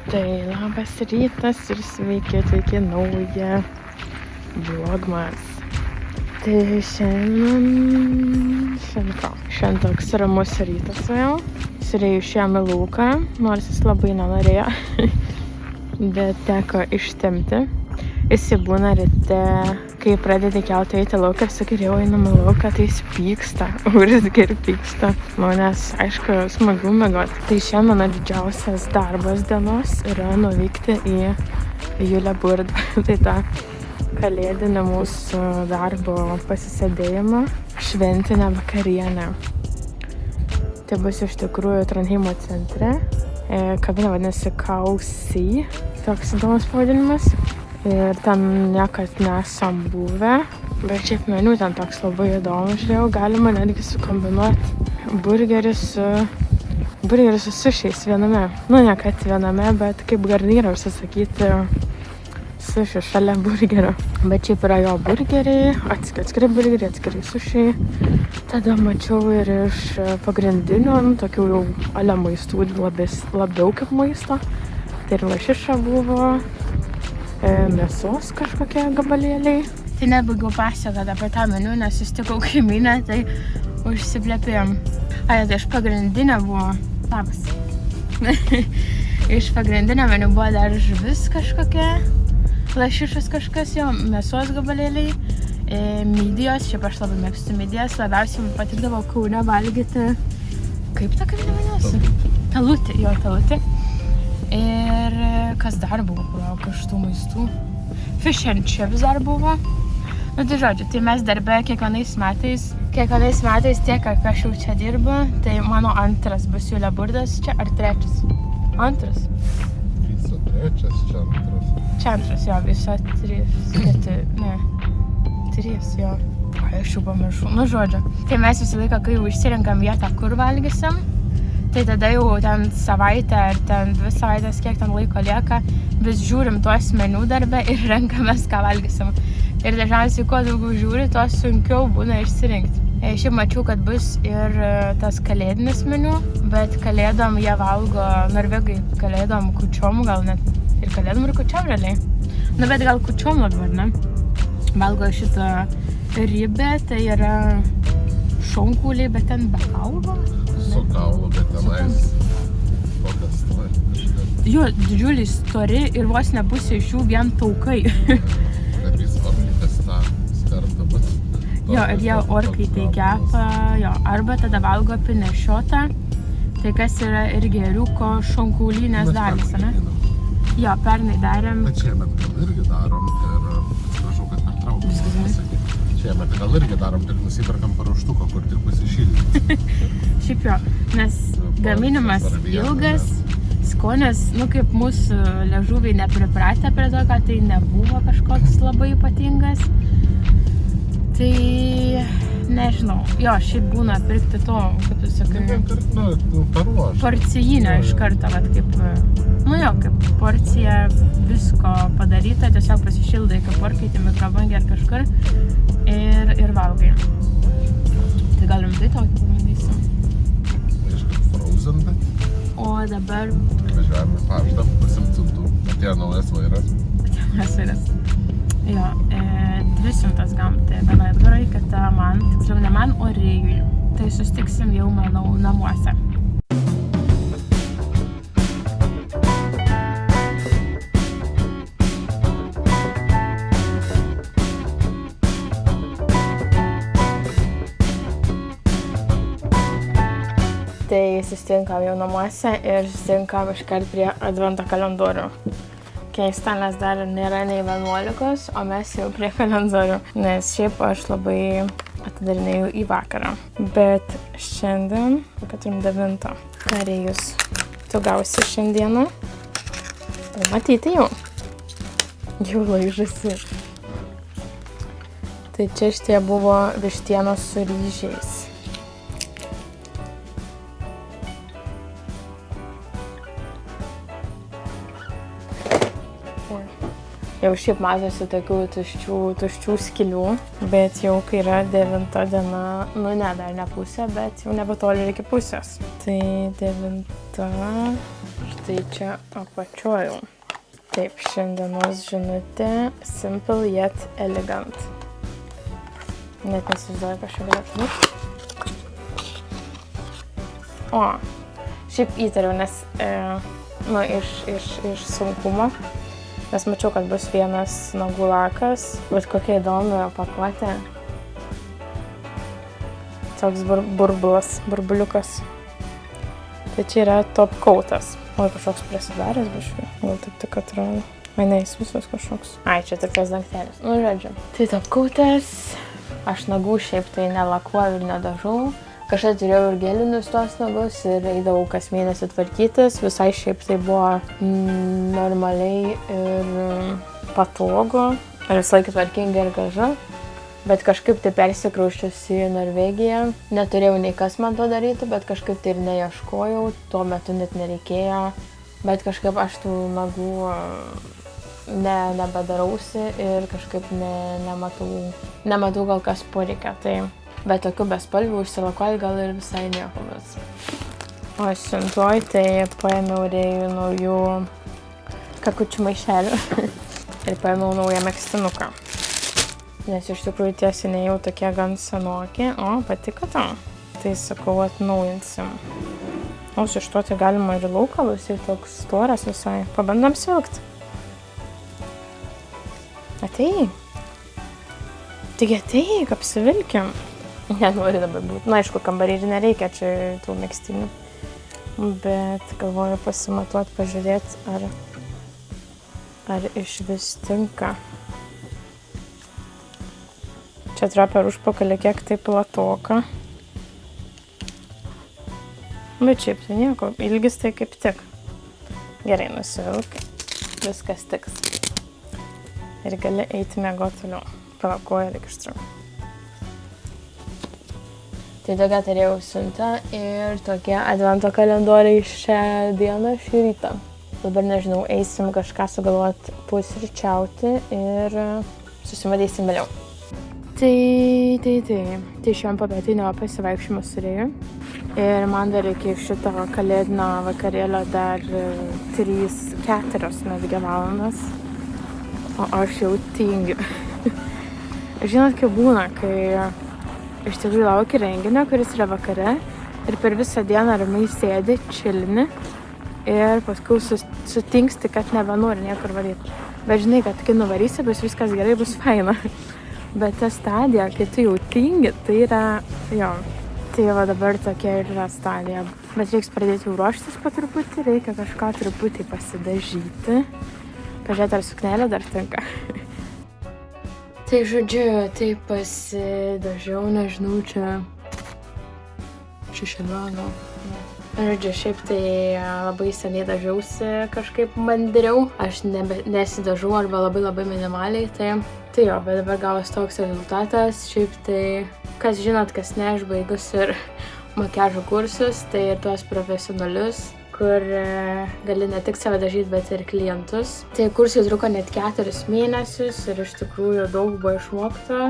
Tai labas rytas ir sveiki atvykę naują vlogmas. Tai šiandien toks ramus rytas vėl. Sirėjau išėjom į lauką, nors jis labai nenorėjo, bet teko ištempti. Jis būna ryte, kai pradedi kelti eiti lauką ir sakai, jau einam į lauką, tai jis pyksta, urzgia ir pyksta. Nes, aišku, smagu miegoti. Tai šiandien mano didžiausias darbas dienos yra nuvykti į Julę Burdą. Tai ta kalėdinė mūsų darbo pasisėdėjimo šventinė vakarienė. Tai bus iš tikrųjų Trondheimo centre. Kavinė vadinasi Kausi, toks įdomus pavadinimas. Ir ten niekad nesam buvę, bet šiaip meniu ten toks labai įdomus, žiūrėjau, galima netgi sukombinuoti burgerį su sušiais viename. Nu, ne kad viename, bet kaip garnyrą užsisakyti suši šalia burgerio. Bet šiaip yra jo burgeriai, atskiri burgeriai, atskiri sušiai. Tada mačiau ir iš pagrindinių, tokių jau ale maistų, labiau kaip maisto. Tai ir lašiša buvo. Mėsos kažkokie gabalėliai. Tai nebaigiau pasakoti apie tą meniu, nes susitikau kaimynę, tai užsiplėpėjom. Tai iš pagrindinio buvo labas. Iš pagrindinio meniu buvo dar žuvis kažkokia, lašišas kažkas jo, mėsos gabalėliai, midijos, šiaip aš labai mėgstu midijas, labiausiai man patikdavo Kaune valgyti, kaip ta kavinė vadinasi? Talutė. Ir kas dar buvo, kažtų maistų. Fish and chips dar buvo. Nu tai žodžiu, tai mes darbe kiekvienais metais tiek, kaip aš jau čia dirbu, tai mano antras bus Julė Burdas čia, ar trečias? Antras? Viso trečias, čia antras. Čia antras, jo, viso trys, jo. Aš jau pamiršau, nu žodžiu. Tai mes visą laiką, kai jau išsirenkam vietą, kur valgysim, tai tada jau ten savaitę ar ten 2 savaitės, kiek ten laiko lieka, vis žiūrim tuos meniu darbe ir renkamės, ką valgysim. Ir dažniausiai, kuo daugiau žiūri, tuo sunkiau būna išsirinkti. Šiaip mačiau, kad bus ir tas kalėdinis meniu, bet kalėdom jie valgo, norvegai kalėdom kučiom, gal net ir kalėdom ir kučiom realiai. Nu, bet gal kučiom labiau, ne? Valgo šitą ribę, tai yra šonkauliai, bet ten be kaulo. Su kaulo, bet tenais tokias kažkas. Jo, didžiuliai stori ir vos ne pusė iš jų vien taukai. Kad jis orkikas tą skardą, bet... Jo, ir jie orkai tai kepa, jo, arba tada valgo pinešiotą, tai kas yra irgi ėriuko šonkaulinės dalys, ne? Jo, pernai darėm. Bet šiemet gal irgi darom ir atsiprašau, kad pertraukiu pasakyti. Šiemet gal irgi darom, tik nusiperkam paruoštuką, kur tik pasišildyti. Šiaip jo, nes gaminimas ilgas, skonis, nu kaip mūsų liežuviai nepripratę prie to, kad tai nebuvo kažkoks labai ypatingas. Tai nežinau, jo, šiaip būna pirkti to, kaip tu sakai, porcijinę iš karto, vat kaip, nu jo, kaip porcija visko padaryta, tiesiog pasišildai, kaip orkaitį mikrobangę ar kažkur ir valgai. Tai galim tai tokį pamatysim. Kažkaip frozen, bet... O dabar... Važiuojame paštą, pasimcintų, atėjo naujas vairas. Jo, 200 gavom, tai viena Edgarai, kita man, tiksliau ne man, o Rėjui. Tai susitiksim jau, manau, namuose. Tai susitinkam jau namuose ir susitinkam iškart prie advento kalendorių. Keista, nes dar nėra nei 11, o mes jau prie kalendorių, nes šiaip aš labai atidarinėjau į vakarą. Bet šiandien, kad turim 9. Ką Rėjus, tu gausi šiandieną? Tai matyti jau. Jau laižasi. Tai čia šitie buvo vištienos su ryžiais. Jau šiaip matosi tokių tuščių skylių, bet jau kai yra 9 diena, nu ne, dar ne pusė, bet jau nebetoli iki pusės. Tai 9 Štai čia apačiojau. Taip, šiandienos žinutė simple yet elegant. Net nesizduoju, ką čia galėtų būti. O, šiaip įtariau, nes iš sunkumo. Nes mačiau, kad bus vienas nagų lakas, bet kokia įdomi pakuotė. Toks burbuliukas. Tai čia yra top coatas. O, kažkoks prasidaręs biškai. Gal taip tik atrodo. Ai, ne, jis visas kažkoks. Ai, čia tik tas dangtelis. Nu, žodžiu. Tai top coatas. Aš nagų šiaip tai nelakuoju ir nedažau. Kažkai turėjau ir gelinius tuos nagus ir eidavau kas mėnesį tvarkytis. Visai šiaip tai buvo normaliai ir patogu. Ir visą laiką tvarkinga ir gražu. Bet kažkaip tai persikrausčius į Norvegiją. Neturėjau nei kas man to daryti, bet kažkaip tai ir neieškojau. Tuo metu net nereikėjo. Bet kažkaip aš tų nagų nebedarausi ir kažkaip nematau gal kas poreikia. Tai bet tokių bespalvių užsilakuoti gal ir visai nieko bus. O siuntoj tai paėmiau Rėjų naujų kakučių maišelių ir paėmiau naują megztinuką. Nes iš tikrųjų tie seniai jau tokie gan senoki, o patiko tau. Tai sakau, atnaujinsim. O su šituo tai galima ir lauką, bus ir toks storas visai. Pabandom svilgti. Ateik. Taigi ateik, apsivilkim. Nenori dabar būti. Na, aišku, kambarį ir nereikia čia tų megztinių. Bet galvoju pasimatuot, pažiūrėti, ar iš vis tinka. Čia atrodo per užpakalį kiek tai platoka. Bet šiaip tai nieko. Ilgis tai kaip tik. Gerai, nusivilk. Viskas tiks. Ir gali eiti miegoti toliau. Palakoju ir ištraukti. Tai tokia turėjau siuntą ir tokie advento kalendoriai šią dieną, šį rytą. Dabar nežinau, eisim kažką sugalvoti pusryčiauti ir susimatysim vėliau. Tai šiandien popietinio pasivaikščiojimo turėjau. Ir man dar iki šito kalėdinio vakarėlio dar 3-4 netgi valandas. O aš jau tingiu. Žinot, kaip būna, kai iš tikrųjų lauki renginio, kuris yra vakare ir per visą dieną ramiai sėdi, čilini ir paskui sutingsti, kad nebenori niekur varyti. Bet žinai, kad kai nuvarysi, bus viskas gerai, bus faina. Bet ta stadija, kai tu jau tingi, tai yra, jo, tai va dabar tokia ir yra stadija. Bet reiks pradėti jau ruoštis po truputį, reikia kažką truputį pasidažyti. Pažiūrėti, ar suknelė dar tinka. Tai žodžiu, tai pasidažiau, nežinau, čia šešėliuoju. Žodžiu, šiaip tai labai seniai dažiausi kažkaip mandriau. Aš nesidažau arba labai minimaliai, tai jo, bet dabar gavos toks rezultatas. Šiaip tai, kas žinot, kas ne, aš baigus ir makiažo kursus, tai ir tuos profesionalius, kur gali ne tik save dažyti, bet ir klientus. Tai kursai truko net 4 mėnesius ir iš tikrųjų daug buvo išmokta,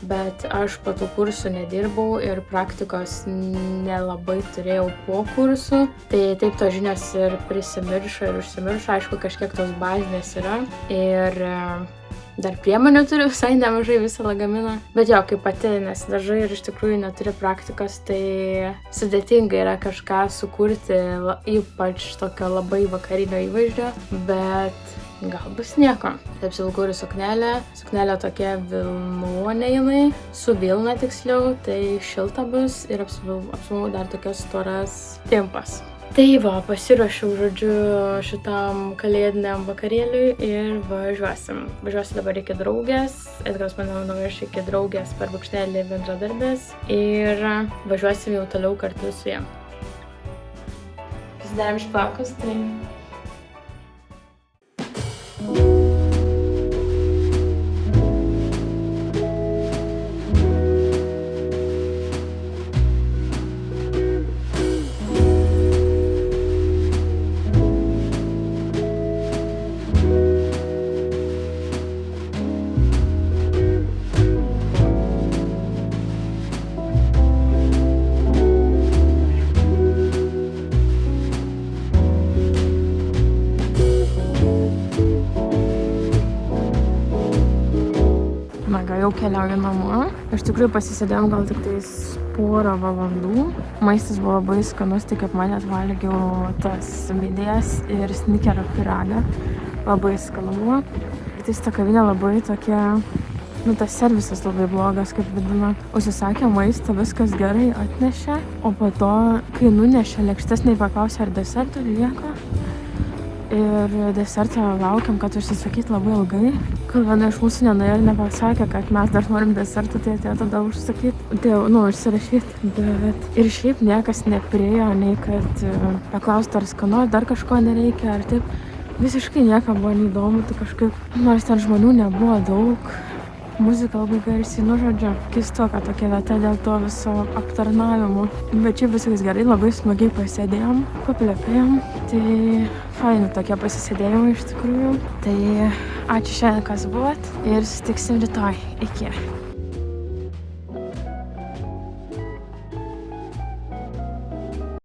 bet aš po tų kursų nedirbau ir praktikos nelabai turėjau po kursų. Tai taip tos žinios ir prisimiršo ir užsimiršo, aišku, kažkiek tos bazinės yra. Ir dar priemonių turiu visai nemažai visą lagaminą. Bet jo, kaip pati nesidažai ir iš tikrųjų neturi praktikos, tai sudėtinga yra kažką sukurti, ypač tokio labai vakarinio įvaizdžio, bet gal bus nieko. Taip silgau ir suknelė. Suknelė tokia vilnonė jinai, su vilna tiksliau, tai šilta bus ir apsivau dar tokias storas timpas. Tai va, pasiruošiau, žodžiu, šitam kalėdiniam vakarėliui ir važiuosim. Važiuosiu dabar iki draugės, Edgaras mane nuveš iki draugės per brūkšnelį bendradarbės ir važiuosim jau toliau kartu su jiem. Pasidarėm šplaukus, tai... jau keliauju namo. Iš tikrųjų pasisėdėjom gal tik tais porą valandų. Maistas buvo labai skanus, tik kaip manęs valgiau tas midijas ir snikerio pyragą. Labai skanu buvo. Ir tai ta kavinė labai tokia, tas servisas labai blogas, kaip vadina. Užsisakė maistą, viskas gerai atnešė, o po to, kai nunešė lėkštes, paklausė, ar desertų lieka. Ir desertą laukiam, kad užsisakyti labai ilgai. Kol viena iš mūsų nenuėjo ir nepasakė, kad mes dar norim desertą, tai atėjo tada užsakyti, užsirašyti. Bet ir šiaip niekas nepriėjo, nei kad paklaustų, ar skanu, dar kažko nereikia, ar taip. Visiškai niekam buvo neįdomu, tai kažkaip, nors ten žmonių nebuvo daug. Muzika labai garsiai, žodžiu, keistoka tokia vieta dėl to viso aptarnavimo. Bet čia viskas gerai, labai smagiai pasėdėjom, paplepėjom. Tai faini tokie pasisėdėjimai iš tikrųjų. Tai ačiū šiandien, kas buvot ir susitiksim rytoj. Iki.